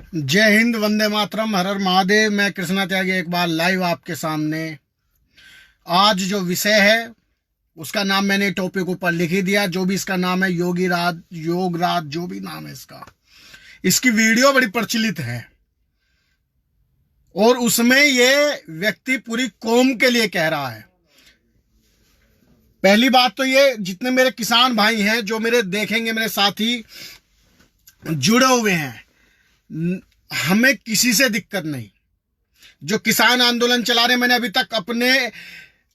जय हिंद, वंदे मातरम, हर हर महादेव। मैं कृष्णा त्यागी एक बार लाइव आपके सामने। आज जो विषय है उसका नाम मैंने टॉपिक ऊपर लिख ही दिया। जो भी इसका नाम है, योगी राज, योग राज, जो भी नाम है इसका, इसकी वीडियो बड़ी प्रचलित है और उसमें ये व्यक्ति पूरी कौम के लिए कह रहा है। पहली बात तो ये, जितने मेरे किसान भाई हैं जो मेरे देखेंगे, मेरे साथी जुड़े हुए हैं, हमें किसी से दिक्कत नहीं। जो किसान आंदोलन चला रहे, मैंने अभी तक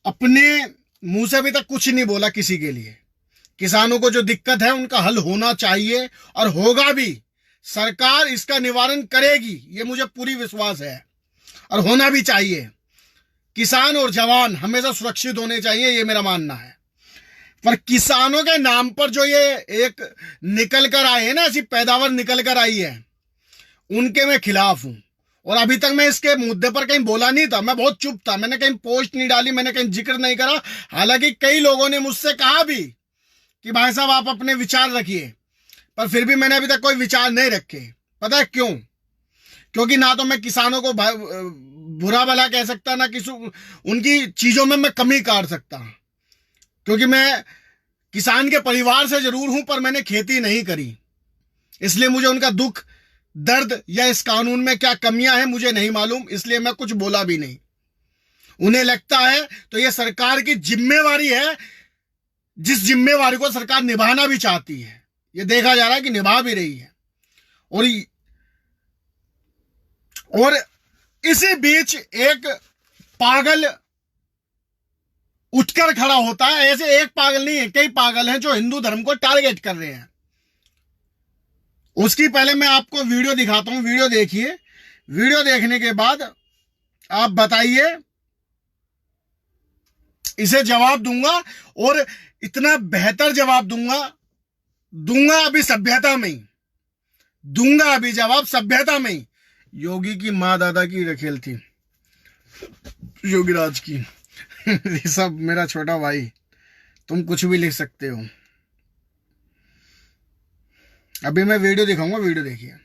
अपने मुंह से अभी तक कुछ नहीं बोला किसी के लिए। किसानों को जो दिक्कत है उनका हल होना चाहिए और होगा भी। सरकार इसका निवारण करेगी, ये मुझे पूरी विश्वास है और होना भी चाहिए। किसान और जवान हमेशा सुरक्षित होने चाहिए, ये मेरा मानना है। पर किसानों के नाम पर जो ये एक निकल कर आए हैं ना, ऐसी पैदावार निकल कर आई है, उनके मैं खिलाफ हूं। और अभी तक मैं इसके मुद्दे पर कहीं बोला नहीं था, मैं बहुत चुप था। मैंने कहीं पोस्ट नहीं डाली, मैंने कहीं जिक्र नहीं करा। हालांकि कई लोगों ने मुझसे कहा भी कि भाई साहब आप अपने विचार रखिए, पर फिर भी मैंने अभी तक कोई विचार नहीं रखे। पता है क्यों? क्योंकि ना तो मैं किसानों को बुरा भला कह सकता, ना किसी उनकी चीजों में मैं कमी काट सकता, क्योंकि मैं किसान के परिवार से जरूर हूं पर मैंने खेती नहीं करी। इसलिए मुझे उनका दुख दर्द या इस कानून में क्या कमियां हैं मुझे नहीं मालूम, इसलिए मैं कुछ बोला भी नहीं। उन्हें लगता है तो यह सरकार की जिम्मेवारी है, जिस जिम्मेवारी को सरकार निभाना भी चाहती है। यह देखा जा रहा है कि निभा भी रही है। और इसी बीच एक पागल उठकर खड़ा होता है। ऐसे एक पागल नहीं है, कई पागल हैं जो हिंदू धर्म को टारगेट कर रहे हैं। उसकी पहले मैं आपको वीडियो दिखाता हूं, वीडियो देखिए। वीडियो देखने के बाद आप बताइए, इसे जवाब दूंगा और इतना बेहतर जवाब दूंगा अभी सभ्यता में ही दूंगा, अभी जवाब सभ्यता में ही। योगी की माँ दादा की रखेल थी, योगीराज की। ये सब मेरा छोटा भाई, तुम कुछ भी लिख सकते हो। अभी मैं वीडियो दिखाऊंगा, वीडियो देखिए।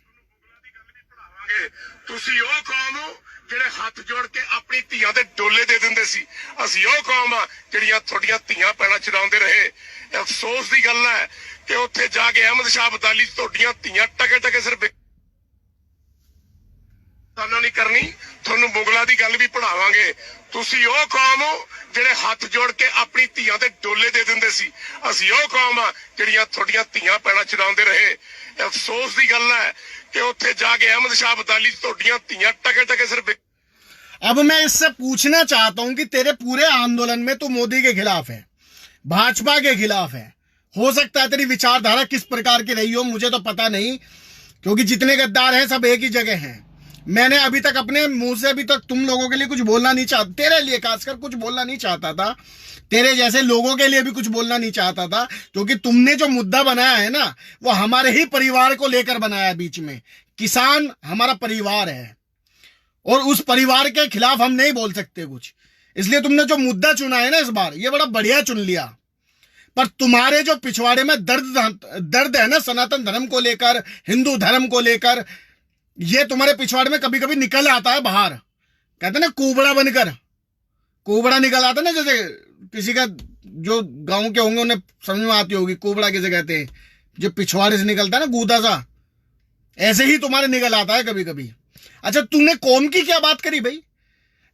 ਤੁਸੀਂ ਉਹ ਕੌਮ ਹੋ ਜਿਹੜੇ ਹੱਥ ਜੋੜ ਕੇ ਆਪਣੀ ਧੀਆਂ ਦੇ ਡੋਲੇ ਦੇ ਦਿੰਦੇ ਸੀ। ਅਸੀਂ ਉਹ ਕੌਮ ਆ ਜਿਹੜੀਆਂ ਤੁਹਾਡੀਆਂ ਧੀਆਂ ਪੈਣਾ ਚੜਾਉਂਦੇ ਰਹੇ। ਅਫਸੋਸ ਦੀ ਗੱਲ ਹੈ ਕਿ ਉੱਥੇ ਜਾ ਕੇ ਅਹਿਮਦ ਸ਼ਾਹ ਅਬਦਾਲੀ ਤੁਹਾਡੀਆਂ ਧੀਆਂ ਟਕੇ ਟਕੇ ਸਿਰ ਸਾਨੂੰ ਨਹੀਂ ਕਰਨੀ। ਤੁਹਾਨੂੰ ਮੁਗਲਾਂ ਦੀ ਗੱਲ ਵੀ ਪੜਾਵਾਂਗੇ। ਤੁਸੀਂ ਉਹ ਕੌਮ ਹੋ ਜਿਹੜੇ ਹੱਥ ਜੋੜ ਕੇ ਆਪਣੀ ਧੀਆਂ ਦੇ ਡੋਲੇ ਦੇ ਦਿੰਦੇ ਸੀ। ਅਸੀਂ ਉਹ ਕੌਮ ਆ ਜਿਹੜੀਆਂ ਤੁਹਾਡੀਆਂ ਧੀਆਂ ਪੈਣਾ ਚੜਾਉਂਦੇ ਰਹੇ। ਅਫਸੋਸ ਦੀ ਗੱਲ ਹੈ कि उत्थे जाके अहमद शाह अब्दाली तोड़ियां धीयां टके टके सिर। अब मैं इससे पूछना चाहता हूं कि तेरे पूरे आंदोलन में तू मोदी के खिलाफ है, भाजपा के खिलाफ है। हो सकता है तेरी विचारधारा किस प्रकार की रही हो, मुझे तो पता नहीं, क्योंकि जितने गद्दार हैं सब एक ही जगह हैं। मैंने अभी तक अपने मुंह से अभी तक तुम लोगों के लिए कुछ बोलना नहीं चाहता, तेरे लिए खासकर कुछ बोलना नहीं चाहता था, तेरे जैसे लोगों के लिए भी कुछ बोलना नहीं चाहता था, क्योंकि तुमने जो मुद्दा बनाया है ना, वो हमारे ही परिवार को लेकर बनाया। बीच में किसान हमारा परिवार है और उस परिवार के खिलाफ हम नहीं बोल सकते कुछ। इसलिए तुमने जो मुद्दा चुना है ना इस बार, ये बड़ा बढ़िया चुन लिया। पर तुम्हारे जो पिछवाड़े में दर्द है ना, सनातन धर्म को लेकर, हिंदू धर्म को लेकर, ये तुम्हारे पिछवाड़े में कभी कभी निकल आता है बाहर। कहते ना कुबड़ा बनकर, कुबड़ा निकल आता ना, जैसे किसी का जो गांव के होंगे उन्हें समझ में आती होगी, कुबड़ा किसे कहते हैं, जो पिछवाड़े से निकलता है ना, गूदा सा, ऐसे ही तुम्हारे निकल आता है कभी कभी। अच्छा, तूने कौम की क्या बात करी भाई?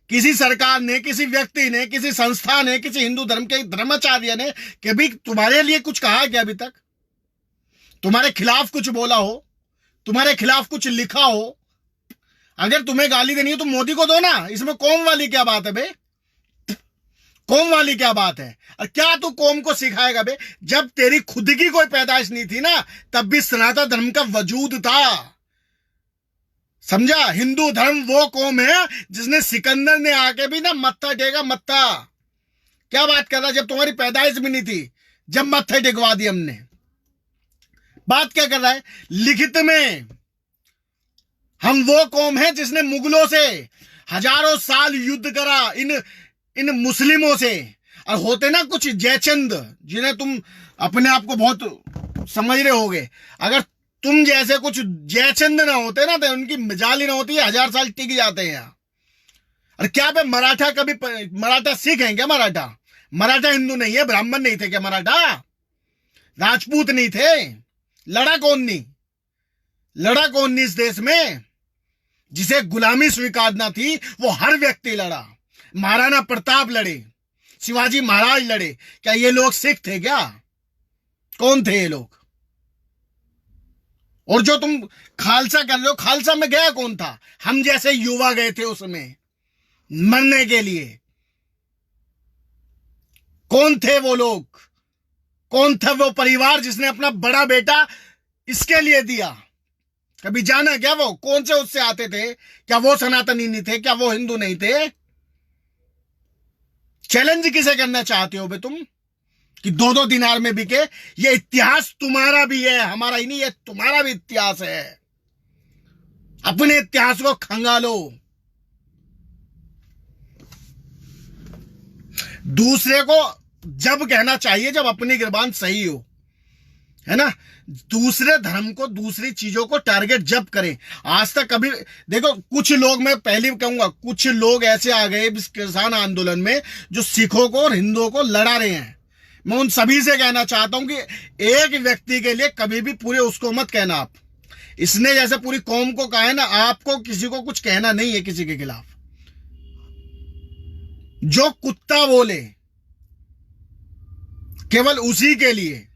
किसी सरकार ने, किसी व्यक्ति ने, किसी संस्था ने, किसी हिंदू धर्म के धर्माचार्य ने कभी तुम्हारे लिए कुछ कहा क्या? अभी तक तुम्हारे खिलाफ कुछ बोला हो, तुम्हारे खिलाफ कुछ लिखा हो? अगर तुम्हें गाली देनी है तो मोदी को दो ना, इसमें कौम वाली क्या बात है बे? कौम वाली क्या बात है? और क्या तू कौम को सिखाएगा बे? जब तेरी खुद की कोई पैदाइश नहीं थी ना, तब भी सनातन धर्म का वजूद था। समझा? हिंदू धर्म वो कौम है जिसने सिकंदर ने आके भी ना मत्था टेका, मत्था। क्या बात कर रहा? जब तुम्हारी पैदाइश भी नहीं थी, जब मत्थे टेकवा दी हमने। बात क्या कर रहा है? लिखित में हम वो कौम है जिसने मुगलों से हजारों साल युद्ध करा, इन मुस्लिमों से। और होते ना कुछ जयचंद, जिन्हें तुम अपने आप को बहुत समझ रहे होगे, अगर तुम जैसे कुछ जयचंद ना होते ना तो उनकी मजाल ही ना होती है, 1000 साल टिक जाते हैं। और क्या बे मराठा कभी मराठा सिख हैं क्या? मराठा हिंदू नहीं है, ब्राह्मण नहीं थे क्या मराठा? राजपूत नहीं थे? लड़ा कौन नहीं इस देश में? जिसे गुलामी स्वीकारना थी वो हर व्यक्ति लड़ा। महाराणा प्रताप लड़े, शिवाजी महाराज लड़े। क्या ये लोग सिख थे क्या? कौन थे ये लोग? और जो तुम खालसा कर रहे हो, खालसा में गया कौन था? हम जैसे युवा गए थे उसमें मरने के लिए। कौन थे वो लोग? कौन था वो परिवार जिसने अपना बड़ा बेटा इसके लिए दिया? कभी जाना क्या वो कौन से उससे आते थे? क्या वो सनातनी नहीं थे? क्या वो हिंदू नहीं थे? चैलेंज किसे करना चाहते हो बे तुम कि 2-2 दिनार में बिके? ये इतिहास तुम्हारा भी है, हमारा ही नहीं, ये तुम्हारा भी इतिहास है। अपने इतिहास को खंगालो। दूसरे को जब कहना चाहिए जब अपनी गिरबान सही हो, है ना? दूसरे धर्म को, दूसरी चीजों को टारगेट जब करें। आज तक कभी देखो, कुछ लोग, मैं पहले भी कहूंगा, कुछ लोग ऐसे आ गए इस किसान आंदोलन में जो सिखों को और हिंदुओं को लड़ा रहे हैं। मैं उन सभी से कहना चाहता हूं कि एक व्यक्ति के लिए कभी भी पूरे उसको मत कहना आप। इसने जैसे पूरी कौम को कहा है ना, आपको किसी को कुछ कहना नहीं है किसी के खिलाफ। जो कुत्ता बोले केवल उसी के लिए।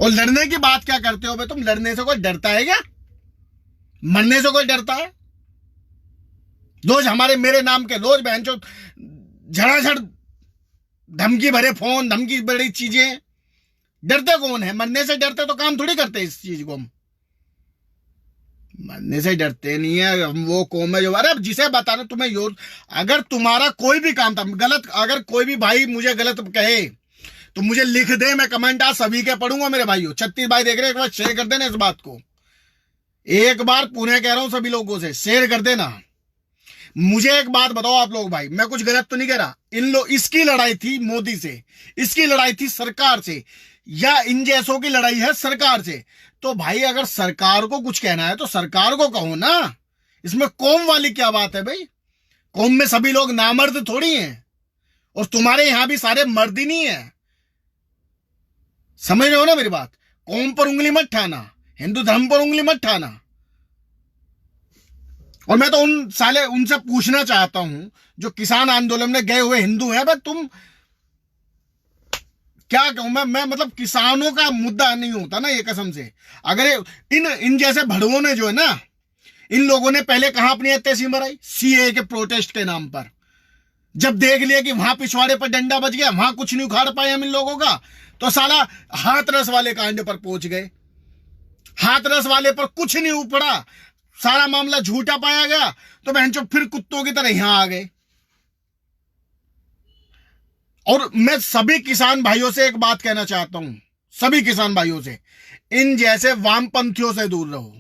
और लड़ने की बात क्या करते हो बे तुम? लड़ने से कोई डरता है क्या? मरने से कोई डरता है? रोज हमारे मेरे नाम के रोज बहनचो झड़ाझड़ धमकी भरे फोन, धमकी भरी चीजें। डरते कौन है? मरने से डरते तो काम थोड़ी करते इस चीज को हम। मरने से डरते नहीं है हम। वो कौम है जो, अरे जिसे बताना तुम्हें यो, अगर तुम्हारा कोई भी काम था गलत, अगर कोई भी भाई मुझे गलत कहे तो मुझे लिख दे, मैं कमेंट आज सभी के पढ़ूंगा मेरे भाइयों। 36 भाई देख रहे हैं, एक बार शेयर कर देना इस बात को। एक बार पुनः कह रहा हूं सभी लोगों से, शेयर कर देना। मुझे एक बात बताओ आप लोग भाई, मैं कुछ गलत तो नहीं कह रहा। इसकी लड़ाई थी मोदी से, इसकी लड़ाई थी सरकार से, या इन जैसों की लड़ाई है सरकार से। तो भाई अगर सरकार को कुछ कहना है तो सरकार को कहो ना। इसमें कौम वाली क्या बात है भाई? कौम में सभी लोग नामर्द थोड़ी हैं, और तुम्हारे यहां भी सारे मर्द ही नहीं है। समझ रहे हो ना मेरी बात? कौम पर उंगली मत ठाना, हिंदू धर्म पर उंगली मत ठाना। और मैं तो उनसे पूछना चाहता हूं जो किसान आंदोलन में गए हुए हिंदू हैं, भाई तुम क्या कहूं मैं मतलब किसानों का मुद्दा नहीं होता ना ये, कसम से। अगर इन जैसे भड़वों ने जो है ना, इन लोगों ने पहले कहां अपनी तहसील मराई? सीए के प्रोटेस्ट के नाम पर। जब देख लिया कि वहां पिछवाड़े पर डंडा बच गया, वहां कुछ नहीं उखाड़ पाए हम इन लोगों का, तो साला हाथरस वाले कांड पर पहुंच गए। हाथरस वाले पर कुछ नहीं उपड़ा, सारा मामला झूठा पाया गया, तो बहनचोद फिर कुत्तों की तरह यहां आ गए। और मैं सभी किसान भाइयों से एक बात कहना चाहता हूं, सभी किसान भाइयों से, इन जैसे वामपंथियों से दूर रहो।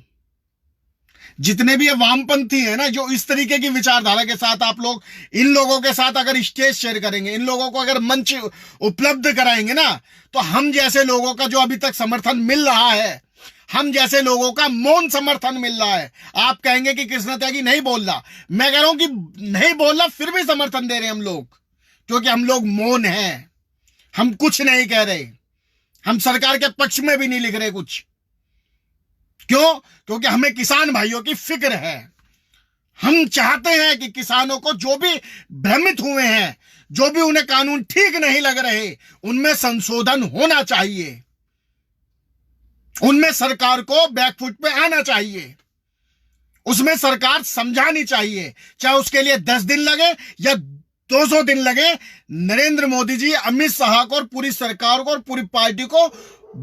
जितने भी ये वामपंथी हैं ना, जो इस तरीके की विचारधारा के साथ आप लोग, इन लोगों के साथ अगर स्टेज शेयर करेंगे, इन लोगों को अगर मंच उपलब्ध कराएंगे ना, तो हम जैसे लोगों का जो अभी तक समर्थन मिल रहा है, हम जैसे लोगों का मौन समर्थन मिल रहा है। आप कहेंगे कि कृष्ण त्यागी नहीं बोल रहा, मैं कह रहा हूं कि नहीं बोल रहा, फिर भी समर्थन दे रहे हैं हम लोग, क्योंकि हम लोग मौन हैं। हम कुछ नहीं कह रहे, हम सरकार के पक्ष में भी नहीं लिख रहे कुछ। क्यों? क्योंकि हमें किसान भाइयों की फिक्र है। हम चाहते हैं कि किसानों को जो भी भ्रमित हुए हैं, जो भी उन्हें कानून ठीक नहीं लग रहे, उनमें संशोधन होना चाहिए, उनमें सरकार को बैकफुट पे आना चाहिए, उसमें सरकार समझानी चाहिए, चाहे उसके लिए 10 दिन लगे या 200 दिन लगे। नरेंद्र मोदी जी, अमित शाह को और पूरी सरकार को और पूरी पार्टी को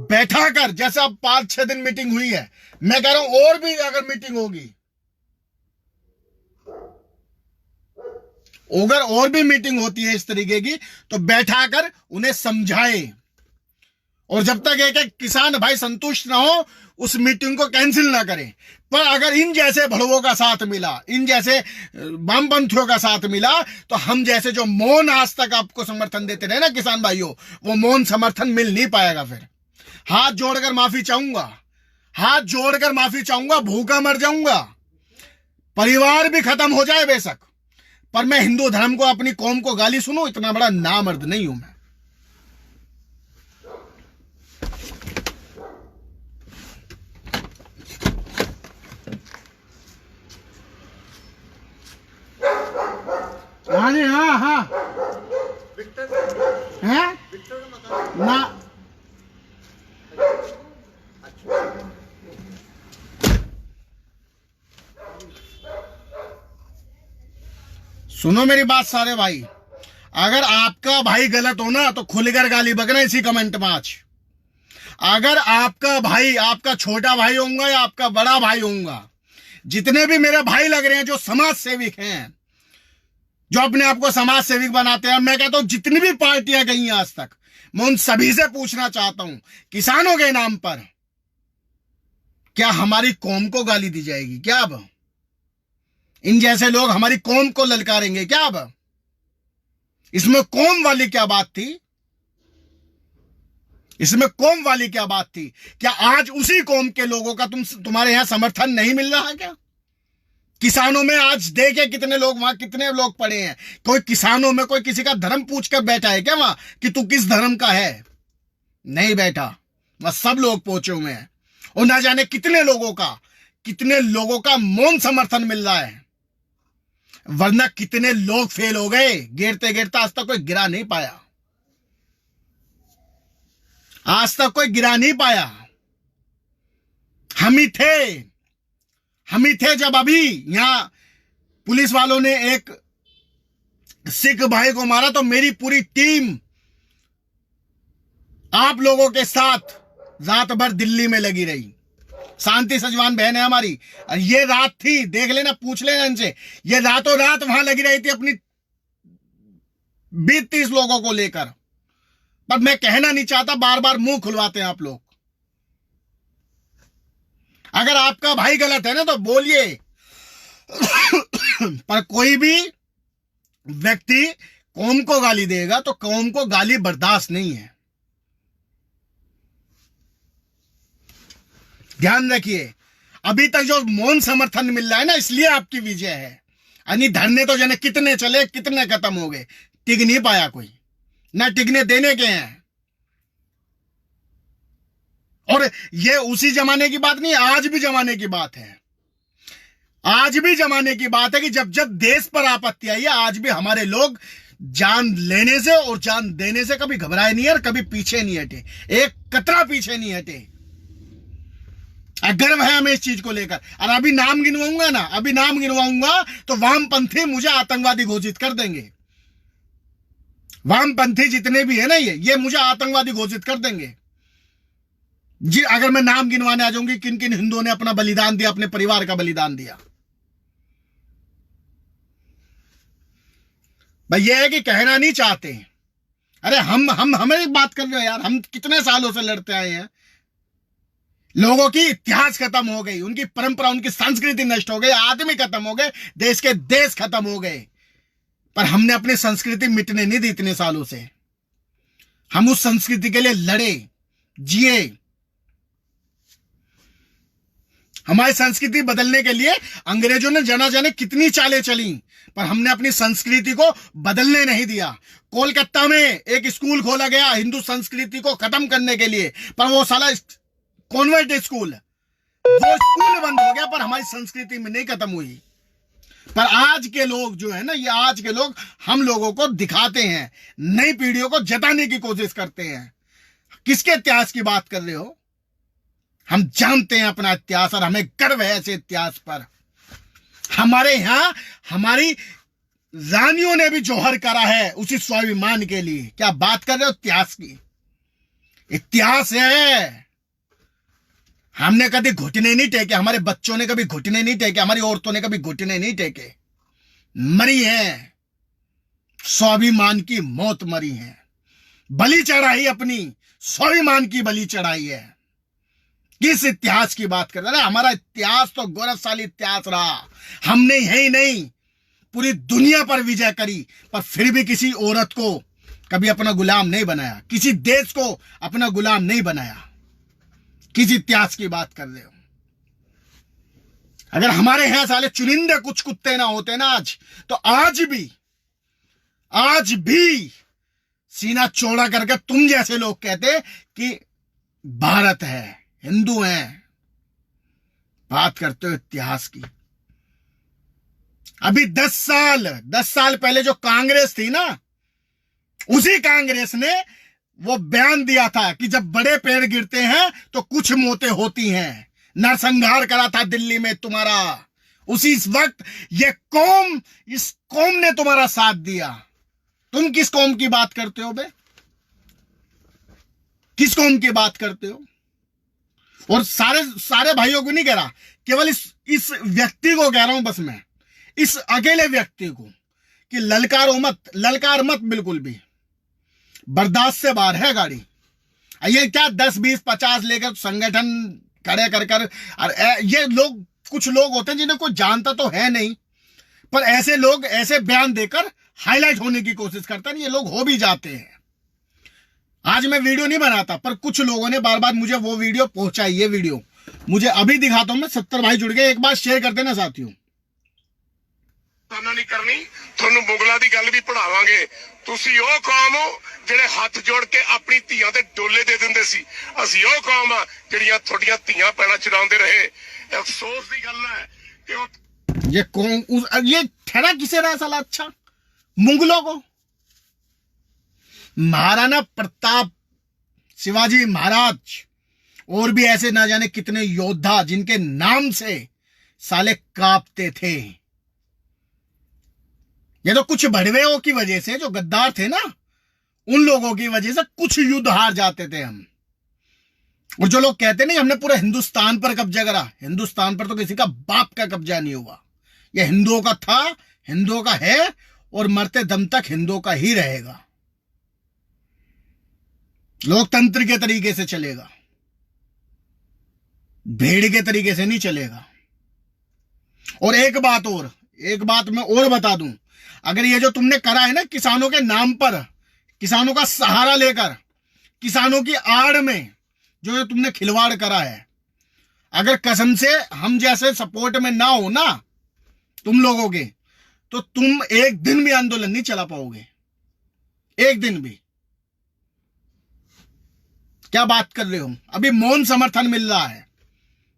बैठाकर, जैसे अब 5-6 दिन मीटिंग हुई है, मैं कह रहा हूं और भी अगर मीटिंग होगी, अगर और भी मीटिंग होती है इस तरीके की, तो बैठाकर उन्हें समझाएं। और जब तक एक किसान भाई संतुष्ट ना हो, उस मीटिंग को कैंसिल ना करें। पर अगर इन जैसे भड़वों का साथ मिला, इन जैसे वामपंथियों का साथ मिला, तो हम जैसे जो मौन आज तक आपको समर्थन देते रहे ना किसान भाइयों, वो मौन समर्थन मिल नहीं पाएगा। फिर हाथ जोड़कर माफी चाहूंगा, हाथ जोड़कर माफी चाहूंगा। भूखा मर जाऊंगा, परिवार भी खत्म हो जाए बेशक, पर मैं हिंदू धर्म को, अपनी कौम को गाली सुनूं, इतना बड़ा नामर्द नहीं हूं मैं। हाँ जी, हाँ हाँ हैं ना। सुनो मेरी बात सारे भाई, अगर आपका भाई गलत हो ना तो खुलकर गाली बकना इसी कमेंट में आज। अगर आपका भाई, आपका छोटा भाई होऊंगा या आपका बड़ा भाई होऊंगा, जितने भी मेरे भाई लग रहे हैं जो समाज सेविक हैं, जो अपने आप को समाज सेविक बनाते हैं, मैं कहता हूं जितनी भी पार्टियां गई हैं आज तक, मैं उन सभी से पूछना चाहता हूं, किसानों के नाम पर क्या हमारी कौम को गाली दी जाएगी क्या? अब इन जैसे लोग हमारी कौम को ललकारेंगे क्या? अब इसमें कौम वाली क्या बात थी? इसमें कौम वाली क्या बात थी? क्या आज उसी कौम के लोगों का तुम्हारे यहां समर्थन नहीं मिल रहा है क्या? किसानों में आज देखे कितने लोग, वहां कितने लोग पड़े हैं। कोई किसानों में कोई किसी का धर्म पूछ कर बैठा है क्या वहां कि तू किस धर्म का है? नहीं बैठा, वह सब लोग पहुंचे हुए हैं और ना जाने कितने लोगों का मौन समर्थन मिल रहा है, वरना कितने लोग फेल हो गए। गिरते गिरते आज तक कोई गिरा नहीं पाया, आज तक कोई गिरा नहीं पाया। हम ही थे जब अभी यहां पुलिस वालों ने एक सिख भाई को मारा तो मेरी पूरी टीम आप लोगों के साथ रात भर दिल्ली में लगी रही। शांति सजवान बहन है हमारी, ये रात थी, देख लेना, पूछ लेना इनसे, ये रातों रात वहां लगी रही थी अपनी 20-30 लोगों को लेकर। पर मैं कहना नहीं चाहता, बार बार मुंह खुलवाते हैं आप लोग। अगर आपका भाई गलत है ना तो बोलिए, पर कोई भी व्यक्ति कौम को गाली देगा तो कौम को गाली बर्दाश्त नहीं है। ध्यान रखिए, अभी तक जो मौन समर्थन मिल रहा है ना, इसलिए आपकी विजय है। यानी धरने तो जाने कितने चले, कितने खत्म हो गए, टिक नहीं पाया कोई, ना टिकने देने के हैं। और ये उसी जमाने की बात नहीं, आज भी जमाने की बात है। आज भी जमाने की बात है कि जब जब देश पर आपत्ति आई है, आज भी हमारे लोग जान लेने से और जान देने से कभी घबराए नहीं और कभी पीछे नहीं हटे, एक कतरा पीछे नहीं हटे। गर्व है हमें इस चीज को लेकर। और अभी नाम गिनवाऊंगा तो वामपंथी मुझे आतंकवादी घोषित कर देंगे। वामपंथी जितने भी है ना, ये मुझे आतंकवादी घोषित कर देंगे जी, अगर मैं नाम गिनवाने आ जाऊंगी किन किन हिंदुओं ने अपना बलिदान दिया, अपने परिवार का बलिदान दिया। भाई ये है कि कहना नहीं चाहते। अरे हमें बात कर रहे हो यार, हम कितने सालों से लड़ते आए हैं। लोगों की इतिहास खत्म हो गई, उनकी परंपरा, उनकी संस्कृति नष्ट हो गई, आदमी खत्म हो गए, देश के देश खत्म हो गए, पर हमने अपनी संस्कृति मिटने नहीं दी इतने सालों से। हम उस संस्कृति के लिए लड़े, जिए। हमारी संस्कृति बदलने के लिए अंग्रेजों ने जाना जाने कितनी चालें चली, पर हमने अपनी संस्कृति को बदलने नहीं दिया। कोलकाता में एक स्कूल खोला गया हिंदू संस्कृति को खत्म करने के लिए, पर वो साला कॉन्वेंट स्कूल, वो स्कूल बंद हो गया, पर हमारी संस्कृति में नहीं खत्म हुई। पर आज के लोग जो है ना, ये आज के लोग हम लोगों को दिखाते हैं, नई पीढ़ियों को जताने की कोशिश करते हैं। किसके इतिहास की बात कर रहे हो? हम जानते हैं अपना इतिहास और हमें गर्व है ऐसे इतिहास पर। हमारे यहां हमारी रानियों ने भी जौहर करा है उसी स्वाभिमान के लिए। क्या बात कर रहे हो इतिहास की? इतिहास है। हमने कभी घुटने नहीं टेके, हमारे बच्चों ने कभी घुटने नहीं टेके, हमारी औरतों ने कभी घुटने नहीं टेके, मरी है, स्वाभिमान की मौत मरी है, बलि चढ़ाई, अपनी स्वाभिमान की बलि चढ़ाई है। किस इतिहास की बात कर रहे हैं? हमारा इतिहास तो गौरवशाली इतिहास रहा। हमने यही नहीं पूरी दुनिया पर विजय करी, पर फिर भी किसी औरत को कभी अपना गुलाम नहीं बनाया, किसी देश को अपना गुलाम नहीं बनाया। किस इतिहास की बात कर रहे हो? अगर हमारे यहां साले चुनिंदे कुछ कुत्ते ना होते ना आज, तो आज भी सीना चौड़ा करके तुम जैसे लोग कहते कि भारत है, हिंदू हैं। बात करते हो इतिहास की। अभी 10 साल पहले जो कांग्रेस थी ना, उसी कांग्रेस ने वो बयान दिया था कि जब बड़े पेड़ गिरते हैं तो कुछ मौतें होती हैं। नरसंहार करा था दिल्ली में तुम्हारा। उसी वक्त ये कौम, इस कौम ने तुम्हारा साथ दिया। तुम किस कौम की बात करते हो बे? किस कौम की बात करते हो? और सारे भाइयों को नहीं कह रहा, केवल इस व्यक्ति को कह रहा हूं बस मैं, इस अकेले व्यक्ति को, कि ललकार मत बिल्कुल भी। बर्दाश्त से बाहर है गाड़ी। ये क्या 10 20 50 लेकर संगठन खड़े कर ये लोग, कुछ लोग होते हैं जिन्हें कोई जानता तो है नहीं, पर ऐसे लोग ऐसे बयान देकर हाईलाइट होने की कोशिश करते हैं। ये लोग हो भी जाते हैं। आज मैं वीडियो नहीं बनाता, पर कुछ लोगों ने बार बार मुझे वो वीडियो पहुंचाई। ये वीडियो मुझे अभी दिखाता हूं मैं। 70 भाई जुड़ गए, एक बार शेयर कर देना साथियों। नहीं करनी, ਤੁਹਾਨੂੰ ਮੁਗਲਾਂ ਦੀ ਗੱਲ ਵੀ ਪੜਾਵਾਂਗੇ। ਤੁਸੀਂ ਉਹ ਕੌਮ ਹੋ ਜਿਹੜੇ ਹੱਥ ਜੋੜ ਕੇ ਆਪਣੀ ਧੀਆਂ ਤੇ ਡੋਲੇ ਦੇ ਦਿੰਦੇ ਸੀ। ਅਸੀਂ ਉਹ ਕੌਮ ਆ ਜਿਹੜੀਆਂ ਤੁਹਾਡੀਆਂ ਧੀਆਂ ਪੈਣਾ ਚੁਰਾਉਂਦੇ ਰਹੇ। ਅਫਸੋਸ ਦੀ ਗੱਲ ਹੈ ਕਿ ये ठहरा किसे रहा साला? अच्छा, मुगलों को। महाराणा प्रताप, शिवाजी महाराज और भी ऐसे ना जाने कितने योद्धा जिनके नाम से साले कांपते थे। ये तो कुछ भड़वेओं की वजह से, जो गद्दार थे ना, उन लोगों की वजह से कुछ युद्ध हार जाते थे हम। और जो लोग कहते नहीं हमने पूरे हिंदुस्तान पर कब्जा करा, हिंदुस्तान पर तो किसी का बाप का कब्जा नहीं हुआ। ये हिंदुओं का था, हिंदुओं का है और मरते दम तक हिंदुओं का ही रहेगा। लोकतंत्र के तरीके से चलेगा, भेड़ के तरीके से नहीं चलेगा। और एक बात मैं और बता दूं, अगर ये जो तुमने करा है ना किसानों के नाम पर, किसानों का सहारा लेकर, किसानों की आड़ में जो तुमने खिलवाड़ करा है, अगर कसम से हम जैसे सपोर्ट में ना हो ना तुम लोगों के, तो तुम एक दिन भी आंदोलन नहीं चला पाओगे। एक दिन भी। क्या बात कर रहे हो? अभी मौन समर्थन मिल रहा है,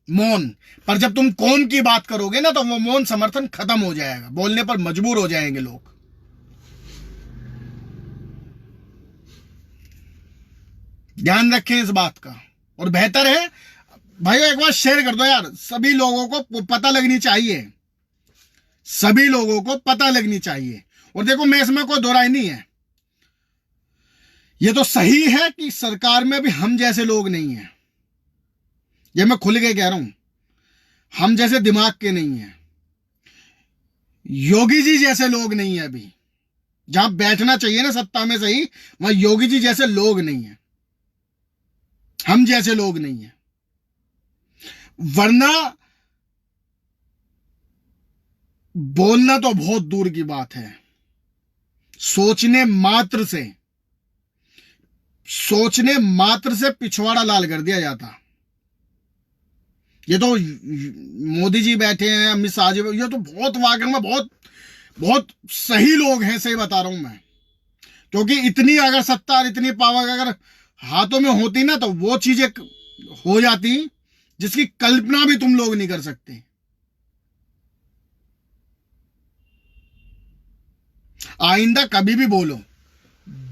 मौन। पर जब तुम कौम की बात करोगे ना, तो वो मौन समर्थन खत्म हो जाएगा। बोलने पर मजबूर हो जाएंगे लोग। ध्यान रखें इस बात का। और बेहतर है भाइयों, एक बार शेयर कर दो यार। सभी लोगों को पता लगनी चाहिए, सभी लोगों को पता लगनी चाहिए। और देखो, मैं इसमें कोई दो राय नहीं है। ये तो सही है कि सरकार में भी हम जैसे लोग नहीं हैं। ये मैं खुल के कह रहा हूं, हम जैसे दिमाग के नहीं हैं। योगी जी जैसे लोग नहीं है। अभी जहां बैठना चाहिए ना सत्ता में सही, वहां योगी जी जैसे लोग नहीं है, हम जैसे लोग नहीं है। वरना बोलना तो बहुत दूर की बात है, सोचने मात्र से पिछवाड़ा लाल कर दिया जाता। ये तो मोदी जी बैठे हैं, अमित शाह जी, ये तो बहुत वाकई में बहुत सही लोग हैं। सही बता रहा हूं मैं। क्योंकि इतनी अगर सत्ता और इतनी पावर अगर हाथों में होती ना, तो वो चीजें हो जाती जिसकी कल्पना भी तुम लोग नहीं कर सकते। आइंदा कभी भी बोलो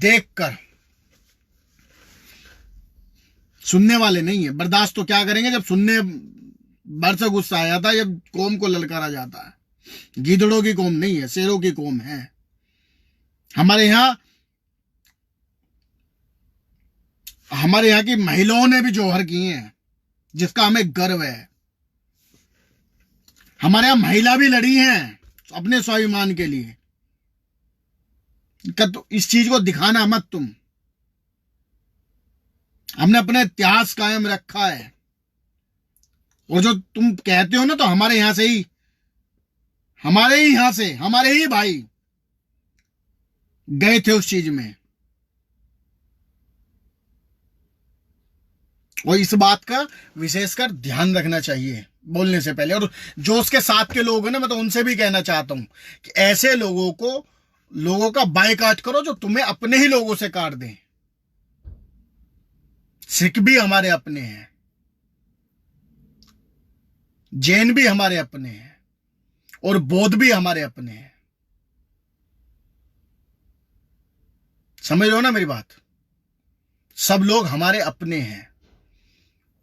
देखकर, सुनने वाले नहीं है। बर्दाश्त तो क्या करेंगे जब सुनने भर से गुस्सा आ जाता है, जब कौम को ललकारा जाता है। गीदड़ों की कौम नहीं है, शेरों की कौम है। हमारे यहाँ की महिलाओं ने भी जौहर किए हैं, जिसका हमें गर्व है। हमारे यहां महिला भी लड़ी हैं अपने स्वाभिमान के लिए। तो इस चीज को दिखाना मत तुम। हमने अपने इतिहास कायम रखा है। और जो तुम कहते हो ना, तो हमारे यहां से ही, हमारे ही भाई गए थे उस चीज में। और इस बात का विशेषकर ध्यान रखना चाहिए बोलने से पहले। और जो उसके साथ के लोग हैं ना, मैं तो उनसे भी कहना चाहता हूं कि ऐसे लोगों का बायकॉट करो जो तुम्हें अपने ही लोगों से काट दें। सिख भी हमारे अपने हैं, जैन भी हमारे अपने हैं, और बौद्ध भी हमारे अपने हैं। समझ लो ना मेरी बात। सब लोग हमारे अपने हैं,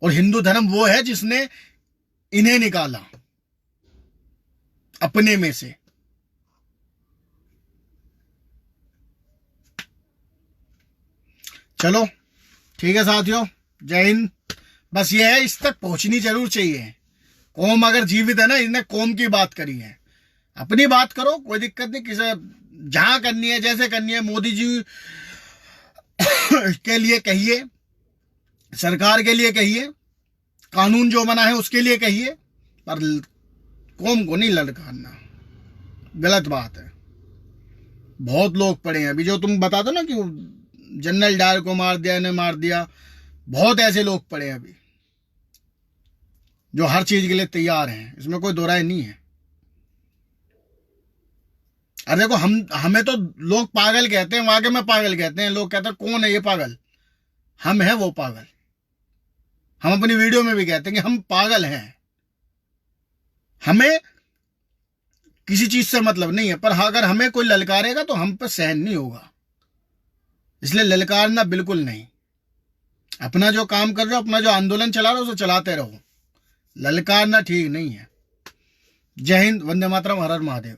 और हिंदू धर्म वो है जिसने इन्हें निकाला अपने में से। चलो ठीक है साथियों, जय हिंद। बस ये है, इस तक पहुंचनी जरूर चाहिए। कौम अगर जीवित है ना, इन्हें कौम की बात करी है, अपनी बात करो, कोई दिक्कत नहीं। किसे जहां करनी है, जैसे करनी है, मोदी जी के लिए कहिए, सरकार के लिए कहिए, कानून जो बना है उसके लिए कहिए, पर कौम को नहीं ललकारना, गलत बात है। बहुत लोग पड़े हैं अभी, जो तुम बता दो ना कि जनरल डायर को मार दिया, इन्हें मार दिया, बहुत ऐसे लोग पड़े हैं अभी जो हर चीज के लिए तैयार हैं, इसमें कोई दो राय नहीं है। अरे देखो, हमें तो लोग पागल कहते हैं, वाकई में पागल कहते हैं। लोग कहते हैं कौन है ये पागल? हम हैं वो पागल। हम अपनी वीडियो में भी कहते हैं कि हम पागल हैं, हमें किसी चीज से मतलब नहीं है, पर अगर हमें कोई ललकारेगा तो हम पर सहन नहीं होगा। इसलिए ललकारना बिल्कुल नहीं। अपना जो काम कर रहे हो, अपना जो आंदोलन चला रहे हो, उसे चलाते रहो। ललकारना ठीक नहीं है। जय हिंद, वंदे मातरम, हर हर महादेव।